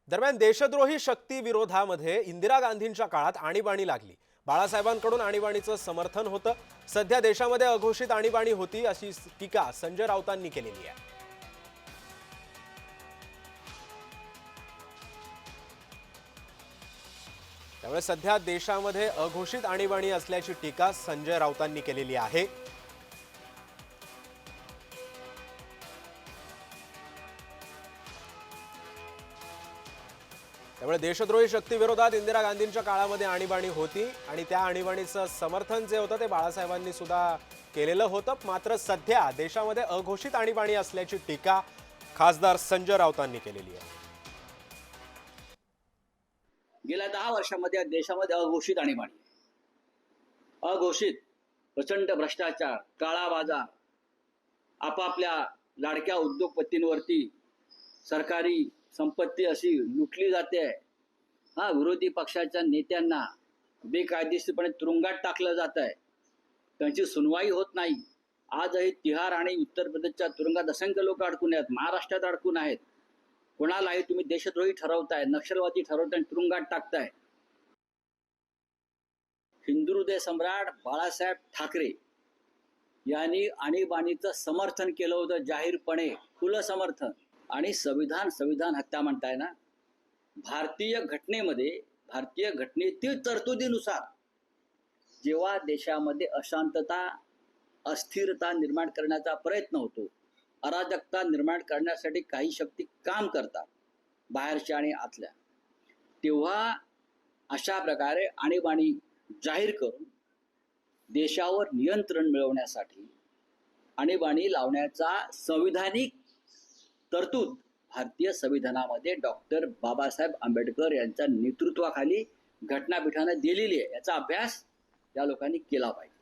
दरम्यान देशद्रोही शक्ती विरोधामध्ये इंदिरा गांधींच्या काळात आणीबाणी लागली। बाळासाहेबांकडून आणीबाणीचं समर्थन होतं। सध्या देशामध्ये अघोषित आणीबाणी होती अशी टीका संजय राऊतांनी केलेली आहे। त्यामुळे सध्या देशामध्ये अघोषित आणीबाणी असल्याची टीका संजय राऊतांनी केलेली आहे। त्यामुळे देशद्रोही शक्ती विरोधात इंदिरा गांधींच्या काळामध्ये आणीबाणी होती आणि त्या आणीबाणीचं समर्थन जे होतं ते बाळासाहेबांनी सुद्धा केलेलं होतं। मात्र सध्या देशामध्ये अघोषित आणीबाणी असल्याची टीका खासदार संजय राऊतांनी केलेली आहे। गेल्या 10 वर्षांमध्ये या देशामध्ये अघोषित आणीबाणी, अघोषित प्रचंड भ्रष्टाचार, काळा बाजार, आपापल्या लाडक्या उद्योगपतींवरती सरकारी संपत्ती अशी लुटली जाते आहे। विरोधी पक्षाच्या नेत्यांना बेकायदेशीरपणे तुरुंगात टाकलं जात आहे, त्यांची सुनवाई होत नाही। आजही तिहार आणि उत्तर प्रदेशच्या तुरुंगात असंख्य लोक अडकून आहेत, महाराष्ट्रात अडकून आहेत। कोणालाही तुम्ही देशद्रोही ठरवताय, नक्षलवादी ठरवताय, तुरुंगात टाकताय। हिंदू हृदय सम्राट बाळासाहेब ठाकरे यांनी आणीबाणीचं समर्थन केलं होतं जाहीरपणे, खुलं समर्थन। आणि संविधान हत्या म्हणताय ना। भारतीय घटनेतील तरतुदीनुसार जेव्हा देशामध्ये अशांतता, अस्थिरता निर्माण करण्याचा प्रयत्न होतो, अराजकता निर्माण करण्यासाठी काही शक्ती काम करतात, बाहेरच्या आणि आतल्या, तेव्हा अशा प्रकारे आणीबाणी जाहीर करून देशावर नियंत्रण मिळवण्यासाठी आणीबाणी लावण्याचा संविधानिक तरतूद भारतीय संविधानामध्ये डॉक्टर बाबासाहेब आंबेडकर यांच्या नेतृत्वाखाली घटनापीठाने दिलेली आहे। याचा अभ्यास या लोकांनी केला पाहिजे।